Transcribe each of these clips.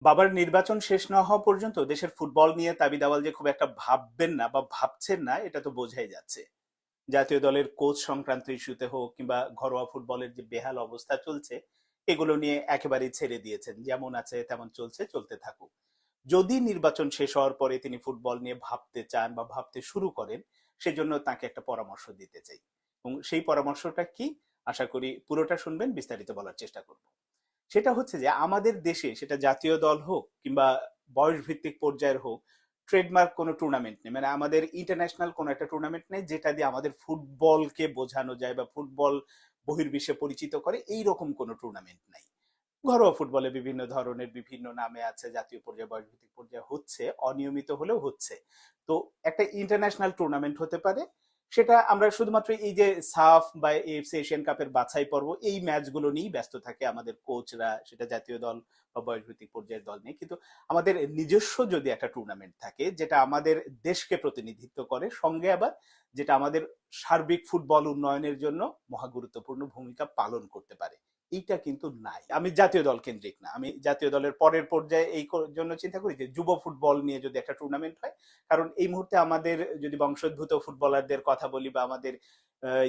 বাবার নির্বাচন শেষ না হওয়া পর্যন্ত দেশের ফুটবল নিয়ে তাবিদ আওয়াল যে খুব একটা ভাববেন না বা ভাবছেন না এটা তো বোঝাই যাচ্ছে। জাতীয় দলের কোচ সংক্রান্ত ইস্যুতে হোক কিংবা ঘরোয়া ফুটবলের যে বেহাল অবস্থা চলছে এগুলো নিয়ে একেবারেই ছেড়ে দিয়েছেন, যেমন আছে তেমন চলছে, চলতে থাকুক। যদি নির্বাচন শেষ হওয়ার পরে তিনি ফুটবল নিয়ে ভাবতে চান বা ভাবতে শুরু করেন, সেজন্য তাকে একটা পরামর্শ দিতে চাই। এবং সেই পরামর্শটা কি, আশা করি পুরোটা শুনবেন, বিস্তারিত বলার চেষ্টা করব। সেটা হচ্ছে যে আমাদের দেশে, সেটা জাতীয় দল হোক কিংবা বয়স ভিত্তিক পর্যায়ের হোক, ট্রেডমার্ক কোনো টুর্নামেন্ট নেই। মানে আমাদের ইন্টারন্যাশনাল কোনো একটা টুর্নামেন্ট নেই যেটা দিয়ে আমাদের ফুটবলকে বোঝানো যায় বা ফুটবল বহির্বিশ্বে পরিচিত করে, এই রকম কোনো টুর্নামেন্ট নাই। ঘরোয়া ফুটবলে বিভিন্ন ধরনের বিভিন্ন নামে আছে, জাতীয় পর্যায়ে বয়সভিত্তিক পর্যায়ে হচ্ছে, অনিয়মিত হলেও হচ্ছে। তো একটা ইন্টারন্যাশনাল টুর্নামেন্ট হতে পারে, সেটা আমরা শুধুমাত্র এই যে সাফ বা এএফসি এশিয়ান কাপের বাছাই পর্ব এই ম্যাচগুলো নিয়েই ব্যস্ত থাকে আমাদের কোচরা, সেটা জাতীয় দল বা বয়সভিত্তিক পর্যায়ের দল নিয়ে। কিন্তু আমাদের নিজস্ব যদি একটা টুর্নামেন্ট থাকে যেটা আমাদের দেশকে প্রতিনিধিত্ব করে, সঙ্গে আবার যেটা আমাদের সার্বিক ফুটবল উন্নয়নের জন্য মহা গুরুত্বপূর্ণ ভূমিকা পালন করতে পারে, এইটা কিন্তু নাই। আমি জাতীয় দল কেন্দ্রিক না, আমি জাতীয় দলের পরের পর্যায়ে এই জন্য চিন্তা করি যে যুব ফুটবল নিয়ে যদি একটা টুর্নামেন্ট হয়। কারণ এই মুহূর্তে আমাদের যদি বংশোদ্ভূত ফুটবলারদের কথা বলি বা আমাদের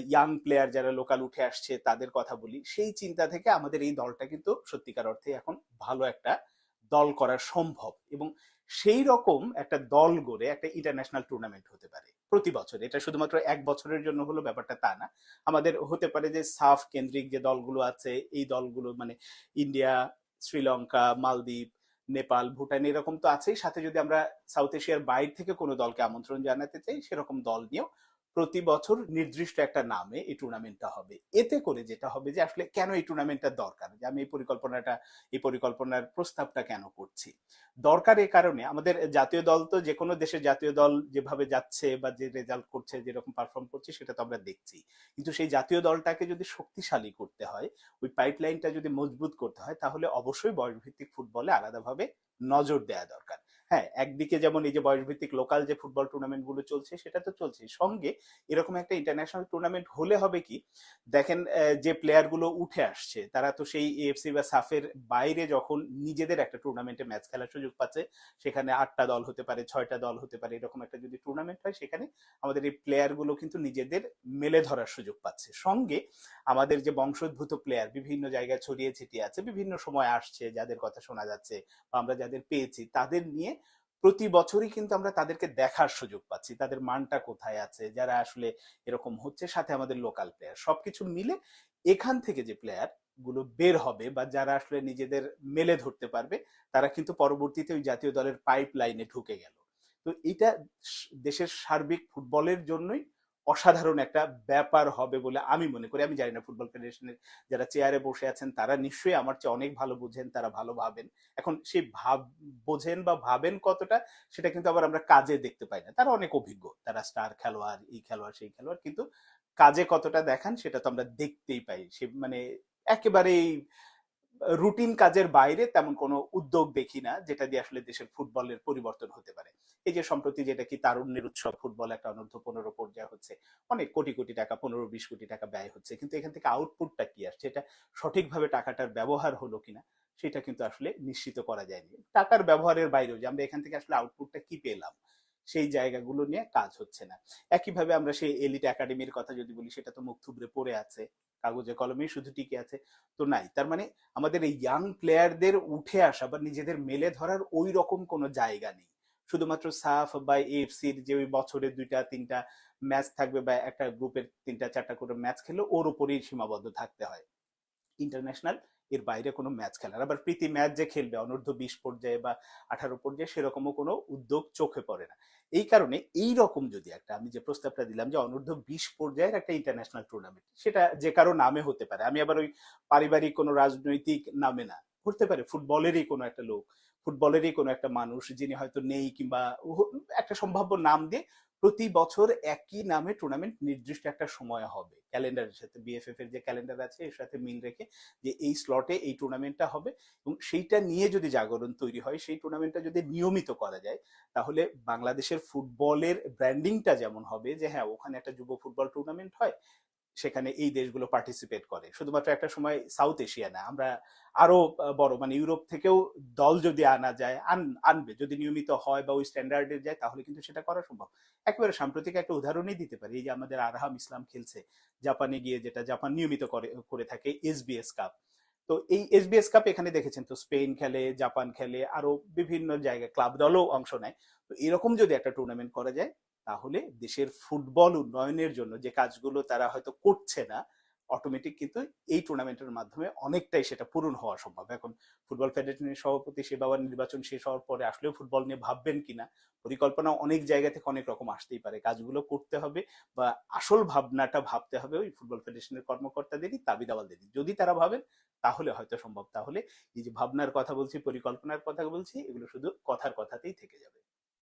ইয়াং প্লেয়ার যারা লোকাল উঠে আসছে তাদের কথা বলি, সেই চিন্তা থেকে আমাদের এই দলটা কিন্তু সত্যিকার অর্থে এখন ভালো একটা দল করা সম্ভব। এবং সেই রকম একটা দল গড়ে একটা ইন্টারন্যাশনাল টুর্নামেন্ট হতে পারে প্রতি বছর। এটা শুধুমাত্র এক বছরের জন্য হলো ব্যাপারটা তা না। আমাদের হতে পারে যে সাফ কেন্দ্রিক যে দলগুলো আছে, এই দলগুলো মানে ইন্ডিয়া, শ্রীলঙ্কা, মালদ্বীপ, নেপাল, ভুটান এরকম তো আছেই, সাথে যদি আমরা সাউথ এশিয়ার বাইরে থেকে কোনো দলকে আমন্ত্রণ জানাতে চাই, সেরকম দল নিয়েও প্রতি বছর নির্দিষ্ট একটা নামে এই টুর্নামেন্টটা হবে। এতে করে যেটা হবে যে আসলে কেন এই টুর্নামেন্টটা দরকার, যে আমি এই পরিকল্পনার প্রস্তাবটা কেন করছি, দরকার এ কারণে আমাদের জাতীয় দল তো যে কোনো দেশের জাতীয় দল যেভাবে যাচ্ছে বা যে রেজাল্ট করছে, যেরকম পারফর্ম করছে সেটা তো আমরা দেখছি। কিন্তু সেই জাতীয় দলটাকে যদি শক্তিশালী করতে হয়, ওই পাইপলাইনটা যদি মজবুত করতে হয়, তাহলে অবশ্যই বয়সভিত্তিক ফুটবলে আলাদাভাবে নজর দেওয়া দরকার। হ্যাঁ, একদিকে যেমন এই যে বয়সভিত্তিক লোকাল যে ফুটবল টুর্নামেন্ট গুলো চলছে সেটা তো চলছে, সঙ্গে এরকম একটা ইন্টারন্যাশনাল টুর্নামেন্ট হলে হবে কি, দেখেন যে প্লেয়ার গুলো উঠে আসছে তারা তো সেই এএফসি বা সাফের বাইরে যখন নিজেদের একটা টুর্নামেন্টে ম্যাচ খেলার সুযোগ পাচ্ছে, সেখানে 8টা দল হতে পারে, 6টা দল হতে পারে, এরকম একটা যদি টুর্নামেন্ট হয়, সেখানে আমাদের এই প্লেয়ার গুলো কিন্তু নিজেদের মেলে ধরার সুযোগ পাচ্ছে। সঙ্গে আমাদের যে বংশোদ্ভূত প্লেয়ার বিভিন্ন জায়গায় ছড়িয়ে ছিটিয়ে আছে, বিভিন্ন সময় আসছে, যাদের কথা শোনা যাচ্ছে বা আমরা যাদের পেয়েছি, তাদের নিয়ে প্রতি বছরই কিন্তু আমরা তাদেরকে দেখার সুযোগ পাচ্ছি, তাদের মানটা কোথায় আছে, যারা আসলে এরকম হচ্ছে, সাথে আমাদের লোকাল প্লেয়ার, সবকিছু মিলে এখান থেকে যে প্লেয়ার গুলো বের হবে বা যারা আসলে নিজেদের মেলে ধরতে পারবে, তারা কিন্তু পরবর্তীতে ওই জাতীয় দলের পাইপ লাইনে ঢুকে গেল। তো এটা দেশের সার্বিক ফুটবলের জন্যই অসাধারণ একটা ব্যাপার হবে বলে আমি মনে করি। আমি জানি না ফুটবল ফেডারেশনের যারা চেয়ারে বসে আছেন তারা নিশ্চয়ই আমার চেয়ে অনেক ভালো বুঝেন, তারা ভালো ভাবেন। এখন সেই বোঝেন বা ভাবেন কতটা, সেটা কিন্তু আবার আমরা কাজে দেখতে পাই না। তারা অনেক অভিজ্ঞ, তারা স্টার খেলোয়াড়, এই খেলোয়াড় সেই খেলোয়াড়, কিন্তু কাজে কতটা দেখান সেটা তো আমরা দেখতেই পাই। সে মানে একেবারেই রুটিন কাজের বাইরে তেমন কোনো উদ্যোগ দেখি না যেটা দিয়ে আসলে দেশের ফুটবলের পরিবর্তন হতে পারে। এই যে সম্প্রতি যেটা কি তারুণ্যের উৎসব ফুটবল, একটা অনূর্ধ্ব 15 পর্যায়ে হচ্ছে, অনেক কোটি কোটি টাকা, 15-20 কোটি টাকা ব্যয় হচ্ছে, কিন্তু এখান থেকে আউটপুটটা কি আসছে, এটা সঠিকভাবে টাকাটার ব্যবহার হলো কিনা, সেটা কিন্তু আসলে নিশ্চিত করা যায়নি। টাকার ব্যবহারের বাইরেও যে আমরা এখান থেকে আসলে আউটপুটটা কি পেলাম, সেই জায়গাগুলো নিয়ে কাজ হচ্ছে না। একইভাবে আমরা সেই এলিট একাডেমির কথা যদি বলি, সেটা তো মুখ থুবড়ে পড়ে আছে, কাগজে কলমেই শুধু টিকে আছে। তো নাই, তার মানে আমাদের এই ইয়াং প্লেয়ারদের উঠে আসা বা নিজেদের মেলে ধরার ওই রকম কোনো জায়গা নেই। শুধুমাত্র সাফ বা এএফসির যে ওই বছরে 2টা 3টা ম্যাচ থাকবে বা একটা গ্রুপের 3টা 4টা করে ম্যাচ খেলে ওর উপরেই সীমাবদ্ধ থাকতে হয়। ইন্টারন্যাশনাল এর বাইরে কোনো ম্যাচ খেলার, আবার প্রীতি ম্যাচ যে খেলবে অনূর্ধ্ব 20 পর্যায়ে বা 18 পর্যায়ে, সেরকমও কোনো উদ্যোগ চোখে পড়ে না। এই কারণে এই রকম যদি একটা, আমি যে প্রস্তাবটা দিলাম যে অনূর্ধ্ব 20 পর্যায়ের একটা ইন্টারন্যাশনাল টুর্নামেন্ট, সেটা যে কারো নামে হতে পারে, আমি আবার ওই পারিবারিক কোনো রাজনৈতিক নামে না, হতে পারে ফুটবলেরই কোনো একটা লোক, ফুটবলেরই কোনো একটা মানুষ যিনি হয়তো নেই, কিংবা একটা সম্ভাব্য নাম দিয়ে প্রতি বছর একই নামে টুর্নামেন্ট নির্দিষ্ট একটা সময় হবে, ক্যালেন্ডারের সাথে বিএফএফ এর যে ক্যালেন্ডার আছে এর সাথে মিল রেখে, যে এই স্লটে এই টুর্নামেন্টটা হবে। এবং সেইটা নিয়ে যদি জাগরণ তৈরি হয়, সেই টুর্নামেন্টটা যদি নিয়মিত করা যায়, তাহলে বাংলাদেশের ফুটবলের ব্র্যান্ডিংটা যেমন হবে যে হ্যাঁ ওখানে একটা যুব ফুটবল টুর্নামেন্ট হয়, সেখানে এই দেশগুলো পার্টিসিপেট করে। শুধুমাত্র একটা সময় সাউথ এশিয়া না, আমরা আরো বড় মানে ইউরোপ থেকেও দল যদি আনা যায়, আনবে যদি নিয়মিত হয় বা ওই স্ট্যান্ডার্ডে যায়, তাহলে কিন্তু সেটা করা সম্ভব। একেবারে সাম্প্রতিক একটা উদাহরণই দিতে পারি, এই যে আমাদের আরহাম ইসলাম খেলছে জাপানে গিয়ে, যেটা জাপান নিয়মিত করে করে থাকে, এসবিএস কাপ। তো এই এসবিএস কাপ এখানে দেখেছেন তো স্পেন খেলে, জাপান খেলে, আরো বিভিন্ন জায়গায় ক্লাব দলও অংশ নেয়। তো এরকম যদি একটা টুর্নামেন্ট করা যায়, তাহলে দেশের ফুটবল উন্নয়নের জন্য যে কাজগুলো তারা হয়তো করছে না, অটোমেটিক কিন্তু এই টুর্নামেন্টের মাধ্যমে অনেকটাই সেটা পূরণ হওয়া সম্ভব। এখন ফুটবল ফেডারেশনের সভাপতি সেবার নির্বাচন শেষ হওয়ার পরে আসলেও ফুটবল নিয়ে ভাববেন কিনা, পরিকল্পনা অনেক জায়গা থেকে অনেক রকম আসতেই পারে, কাজগুলো করতে হবে বা আসল ভাবনাটা ভাবতে হবে ওই ফুটবল ফেডারেশনের কর্মকর্তাদেরই, দাবি দাওয়ালদেরই। যদি তারা ভাবেন তাহলে হয়তো সম্ভব। তাহলে এই যে ভাবনার কথা বলছি, পরিকল্পনার কথা বলছি, এগুলো শুধু কথার কথাতেই থেকে যাবে।